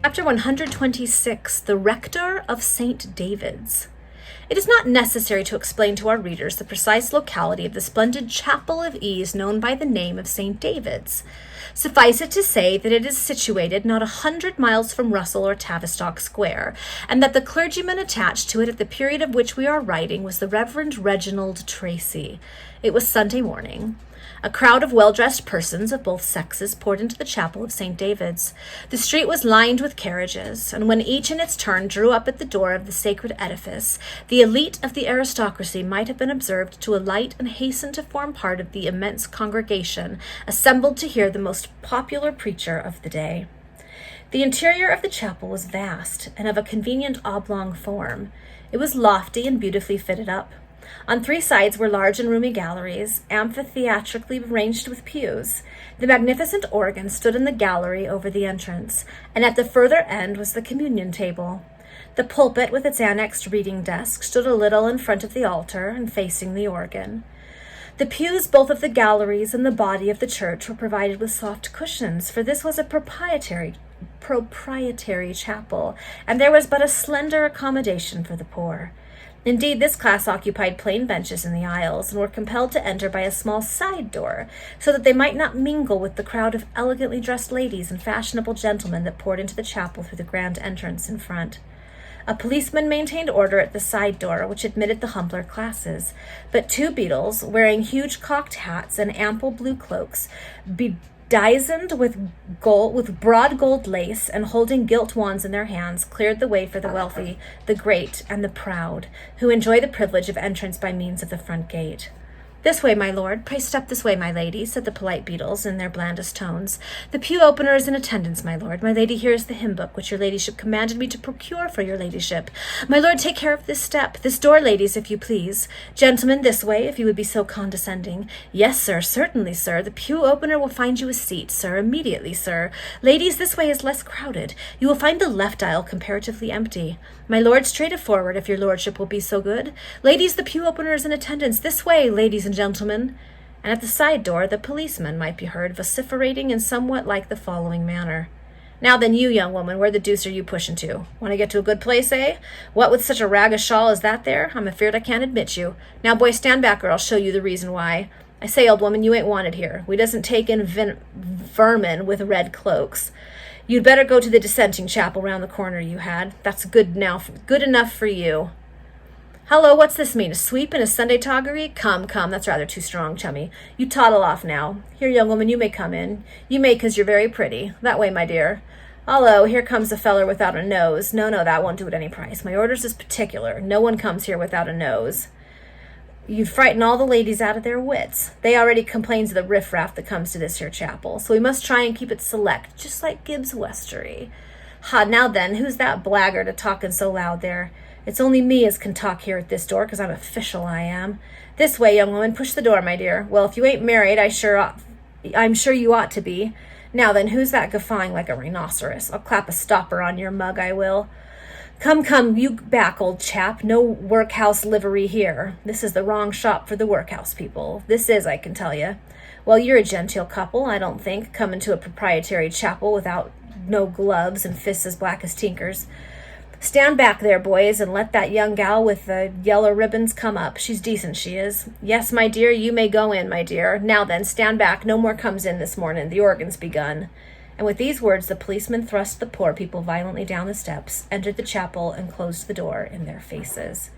Chapter 126, The Rector of St. David's. It is not necessary to explain to our readers the precise locality of the splendid chapel of ease known by the name of St. David's. Suffice it to say that it is situated not 100 miles from Russell or Tavistock Square, and that the clergyman attached to it at the period of which we are writing was the Reverend Reginald Tracy. It was Sunday morning. A crowd of well-dressed persons of both sexes poured into the chapel of St. David's. The street was lined with carriages, and when each in its turn drew up at the door of the sacred edifice, the elite of the aristocracy might have been observed to alight and hasten to form part of the immense congregation assembled to hear the most popular preacher of the day. The interior of the chapel was vast and of a convenient oblong form. It was lofty and beautifully fitted up. On three sides were large and roomy galleries, amphitheatrically arranged with pews. The magnificent organ stood in the gallery over the entrance, and at the further end was the communion table. The pulpit, with its annexed reading desk, stood a little in front of the altar and facing the organ. The pews both of the galleries and the body of the church were provided with soft cushions, for this was a proprietary chapel, and there was but a slender accommodation for the poor. Indeed, this class occupied plain benches in the aisles and were compelled to enter by a small side door, so that they might not mingle with the crowd of elegantly dressed ladies and fashionable gentlemen that poured into the chapel through the grand entrance in front. A policeman maintained order at the side door, which admitted the humbler classes, but two beadles, wearing huge cocked hats and ample blue cloaks, bedizened with broad gold lace and holding gilt wands in their hands, cleared the way for the wealthy, the great, and the proud, who enjoy the privilege of entrance by means of the front gate. "This way, my lord. Pray step this way, my lady," said the polite beadles in their blandest tones. "The pew opener is in attendance, my lord. My lady, here is the hymn book, which your ladyship commanded me to procure for your ladyship. My lord, take care of this step. This door, ladies, if you please. Gentlemen, this way, if you would be so condescending. Yes, sir, certainly, sir. The pew opener will find you a seat, sir, immediately, sir. Ladies, this way is less crowded. You will find the left aisle comparatively empty. My lord, straight forward, if your lordship will be so good. Ladies, the pew opener is in attendance. This way, ladies and gentlemen." And at the side door, the policeman might be heard vociferating in somewhat like the following manner. "Now then, you young woman, where the deuce are you pushing to? Want to get to a good place, eh? What with such a rag of shawl as that there? I'm afeard I can't admit you. Now, boy, stand back or I'll show you the reason why. I say, old woman, you ain't wanted here. We doesn't take in vermin with red cloaks. You'd better go to the dissenting chapel round the corner you had. That's good enough for you." "Hello, what's this mean? A sweep and a Sunday toggery? Come, that's rather too strong, chummy. You toddle off now. Here, young woman, you may come in. You may, 'cause you're very pretty. That way, my dear. Hullo, here comes a feller without a nose. No, that won't do at any price. My orders is particular. No one comes here without a nose. You'd frighten all the ladies out of their wits. They already complains of the riffraff that comes to this here chapel, so we must try and keep it select, just like Gibbs Westery. Ha, now then, who's that blackguard a-talking so loud there? It's only me as can talk here at this door, 'cause I'm official, I am. This way, young woman, push the door, my dear. Well, if you ain't married, I'm sure you ought to be. Now then, who's that guffawing like a rhinoceros? I'll clap a stopper on your mug, I will. Come, you back, old chap. No workhouse livery here. This is the wrong shop for the workhouse people. This is, I can tell you. Well, you're a genteel couple, I don't think, coming to a proprietary chapel without no gloves and fists as black as tinkers. Stand back there, boys, and let that young gal with the yellow ribbons come up. She's decent, she is. Yes, my dear, you may go in, my dear. Now then, stand back. No more comes in this morning. The organ's begun." And with these words, the policeman thrust the poor people violently down the steps, entered the chapel, and closed the door in their faces.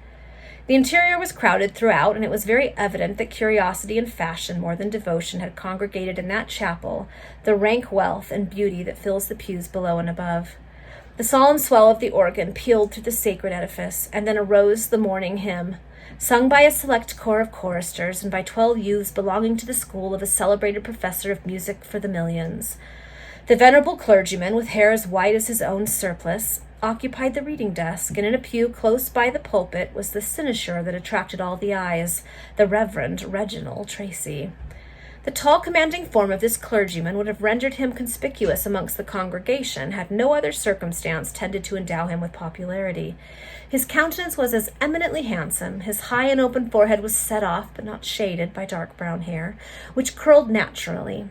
The interior was crowded throughout, and it was very evident that curiosity and fashion more than devotion had congregated in that chapel, the rank wealth and beauty that fills the pews below and above. The solemn swell of the organ pealed through the sacred edifice, and then arose the morning hymn, sung by a select corps of choristers and by 12 youths belonging to the school of a celebrated professor of music for the millions. The venerable clergyman, with hair as white as his own surplice, occupied the reading desk, and in a pew close by the pulpit was the cynosure that attracted all the eyes, the Reverend Reginald Tracy. The tall, commanding form of this clergyman would have rendered him conspicuous amongst the congregation had no other circumstance tended to endow him with popularity. His countenance was as eminently handsome. His high and open forehead was set off, but not shaded, by dark brown hair, which curled naturally.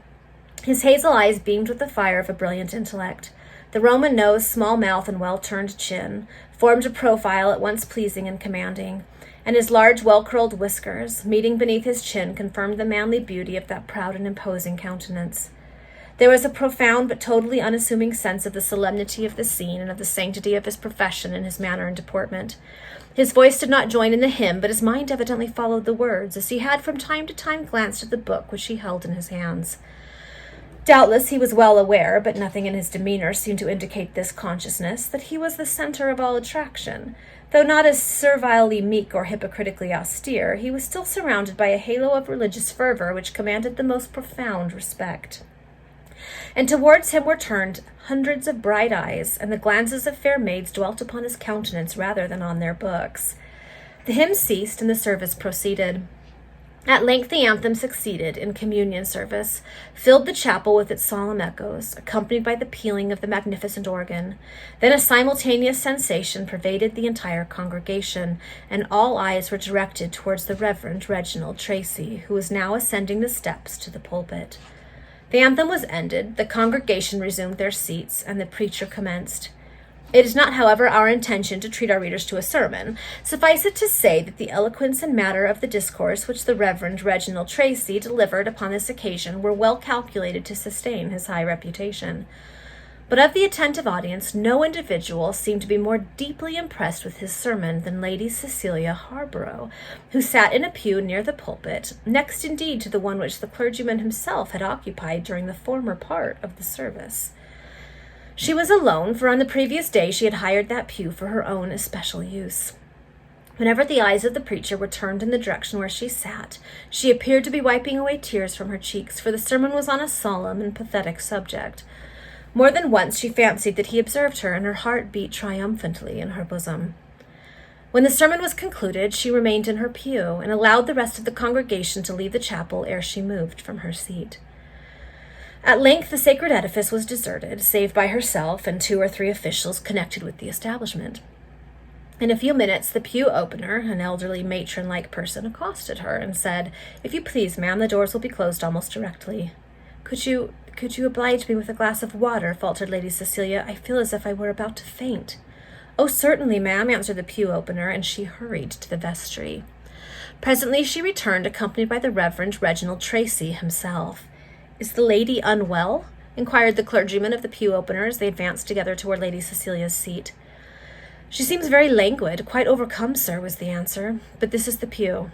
His hazel eyes beamed with the fire of a brilliant intellect. The Roman nose, small mouth, and well-turned chin formed a profile at once pleasing and commanding, and his large, well-curled whiskers, meeting beneath his chin, confirmed the manly beauty of that proud and imposing countenance. There was a profound but totally unassuming sense of the solemnity of the scene and of the sanctity of his profession in his manner and deportment. His voice did not join in the hymn, but his mind evidently followed the words, as he had from time to time glanced at the book which he held in his hands. Doubtless he was well aware, but nothing in his demeanor seemed to indicate this consciousness, that he was the center of all attraction. Though not as servilely meek or hypocritically austere, he was still surrounded by a halo of religious fervor which commanded the most profound respect. And towards him were turned hundreds of bright eyes, and the glances of fair maids dwelt upon his countenance rather than on their books. The hymn ceased, and the service proceeded. At length the anthem succeeded in communion service, filled the chapel with its solemn echoes, accompanied by the pealing of the magnificent organ. Then a simultaneous sensation pervaded the entire congregation, and all eyes were directed towards the Reverend Reginald Tracy, who was now ascending the steps to the pulpit. The anthem was ended, the congregation resumed their seats, and the preacher commenced. It is not, however, our intention to treat our readers to a sermon. Suffice it to say that the eloquence and matter of the discourse which the Reverend Reginald Tracy delivered upon this occasion were well calculated to sustain his high reputation. But of the attentive audience, no individual seemed to be more deeply impressed with his sermon than Lady Cecilia Harborough, who sat in a pew near the pulpit, next indeed to the one which the clergyman himself had occupied during the former part of the service. She was alone, for on the previous day she had hired that pew for her own especial use. Whenever the eyes of the preacher were turned in the direction where she sat, she appeared to be wiping away tears from her cheeks, for the sermon was on a solemn and pathetic subject. More than once she fancied that he observed her, and her heart beat triumphantly in her bosom. When the sermon was concluded, she remained in her pew, and allowed the rest of the congregation to leave the chapel ere she moved from her seat. At length the sacred edifice was deserted, save by herself and 2 or 3 officials connected with the establishment. In a few minutes the pew opener, an elderly matron-like person, accosted her and said, "If you please, ma'am, the doors will be closed almost directly." Could you oblige me with a glass of water?" faltered Lady Cecilia. "I feel as if I were about to faint." "Oh, certainly, ma'am," answered the pew opener, and she hurried to the vestry. Presently she returned, accompanied by the Reverend Reginald Tracy himself. "Is the lady unwell?" inquired the clergyman of the pew opener as they advanced together toward Lady Cecilia's seat. "She seems very languid, quite overcome, sir," was the answer. "But this is the pew."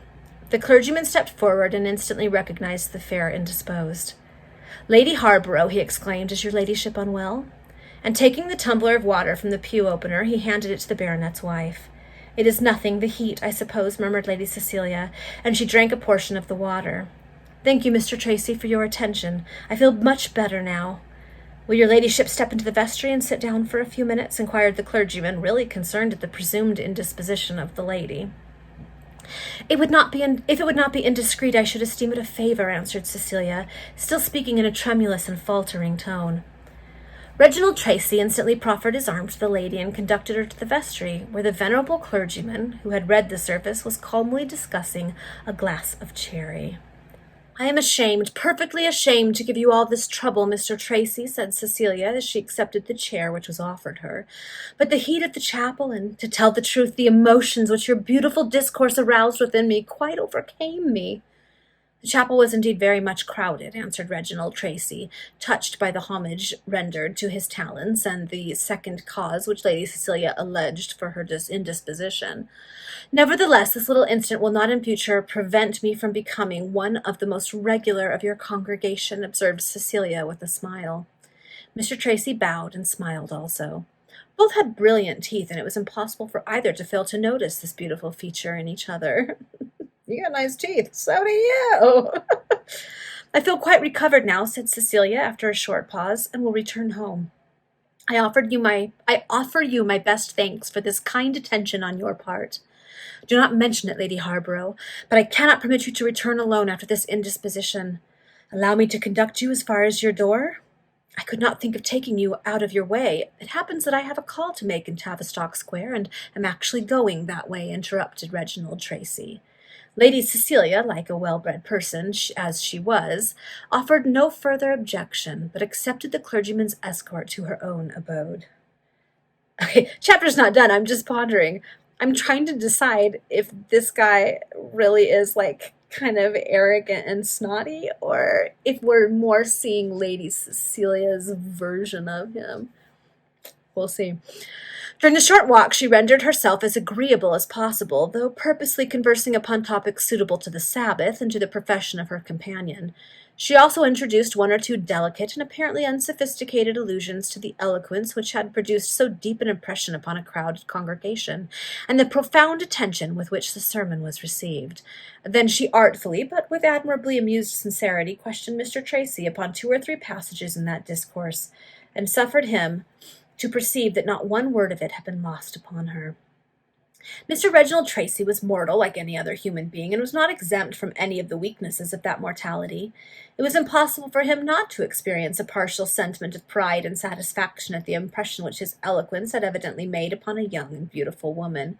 The clergyman stepped forward and instantly recognized the fair indisposed. "Lady Harborough," he exclaimed, "is your ladyship unwell?" And taking the tumbler of water from the pew opener, he handed it to the baronet's wife. "It is nothing, the heat, I suppose," murmured Lady Cecilia, and she drank a portion of the water. "Thank you, Mr. Tracy, for your attention. I feel much better now." "Will your ladyship step into the vestry and sit down for a few minutes?" inquired the clergyman, really concerned at the presumed indisposition of the lady. If it would not be indiscreet, I should esteem it a favor," answered Cecilia, still speaking in a tremulous and faltering tone. Reginald Tracy instantly proffered his arm to the lady and conducted her to the vestry, where the venerable clergyman, who had read the service, was calmly discussing a glass of cherry. "I am ashamed, perfectly ashamed, to give you all this trouble, Mr. Tracy," said Cecilia, as she accepted the chair which was offered her. "But the heat of the chapel, and, to tell the truth, the emotions which your beautiful discourse aroused within me, quite overcame me." "The chapel was indeed very much crowded," answered Reginald Tracy, touched by the homage rendered to his talents, and the second cause which Lady Cecilia alleged for her indisposition. "Nevertheless, this little incident will not in future prevent me from becoming one of the most regular of your congregation," observed Cecilia with a smile. Mr. Tracy bowed and smiled also. Both had brilliant teeth, and it was impossible for either to fail to notice this beautiful feature in each other. "You got nice teeth. So do you." "I feel quite recovered now," said Cecilia after a short pause, "and will return home. I offer you my best thanks for this kind attention on your part. Do not mention it, Lady Harborough, but I cannot permit you to return alone after this indisposition. Allow me to conduct you as far as your door." "I could not think of taking you out of your way. It happens that I have a call to make in Tavistock Square, and am actually going that way," interrupted Reginald Tracy. Lady Cecilia, like a well-bred person as she was, offered no further objection, but accepted the clergyman's escort to her own abode. Okay, chapter's not done. I'm just pondering. I'm trying to decide if this guy really is like kind of arrogant and snotty, or if we're more seeing Lady Cecilia's version of him. We'll see. During the short walk, she rendered herself as agreeable as possible, though purposely conversing upon topics suitable to the Sabbath and to the profession of her companion. She also introduced one or two delicate and apparently unsophisticated allusions to the eloquence which had produced so deep an impression upon a crowded congregation, and the profound attention with which the sermon was received. Then she artfully, but with admirably amused sincerity, questioned Mr. Tracy upon 2 or 3 passages in that discourse, and suffered him to perceive that not one word of it had been lost upon her. Mr. Reginald Tracy was mortal like any other human being, and was not exempt from any of the weaknesses of that mortality. It was impossible for him not to experience a partial sentiment of pride and satisfaction at the impression which his eloquence had evidently made upon a young and beautiful woman,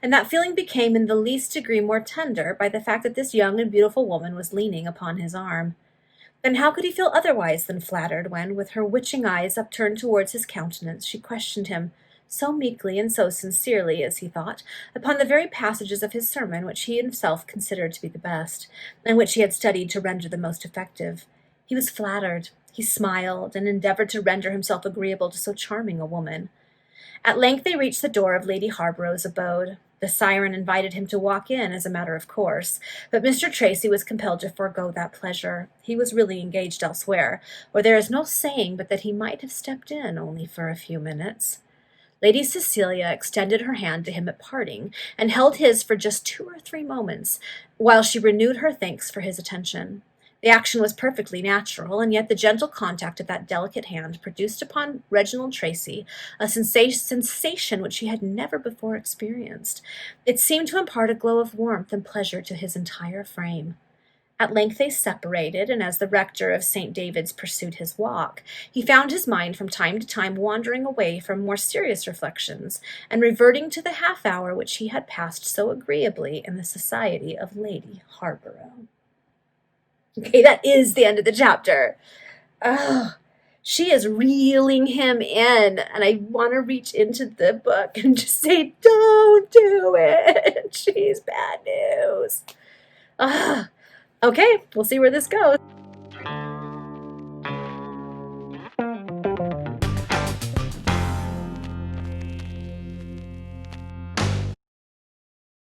and that feeling became in the least degree more tender by the fact that this young and beautiful woman was leaning upon his arm. Then how could he feel otherwise than flattered when, with her witching eyes upturned towards his countenance, she questioned him, so meekly and so sincerely, as he thought, upon the very passages of his sermon which he himself considered to be the best, and which he had studied to render the most effective. He was flattered, he smiled, and endeavoured to render himself agreeable to so charming a woman. At length they reached the door of Lady Harborough's abode. The siren invited him to walk in, as a matter of course, but Mr. Tracy was compelled to forego that pleasure. He was really engaged elsewhere, or there is no saying but that he might have stepped in only for a few minutes. Lady Cecilia extended her hand to him at parting, and held his for just 2 or 3 moments, while she renewed her thanks for his attention. The action was perfectly natural, and yet the gentle contact of that delicate hand produced upon Reginald Tracy a sensation which he had never before experienced. It seemed to impart a glow of warmth and pleasure to his entire frame. At length they separated, and as the rector of St. David's pursued his walk, he found his mind from time to time wandering away from more serious reflections, and reverting to the half-hour which he had passed so agreeably in the society of Lady Harborough. Okay, that is the end of the chapter. Oh, she is reeling him in, and I want to reach into the book and just say, don't do it. She's bad news. Okay, we'll see where this goes.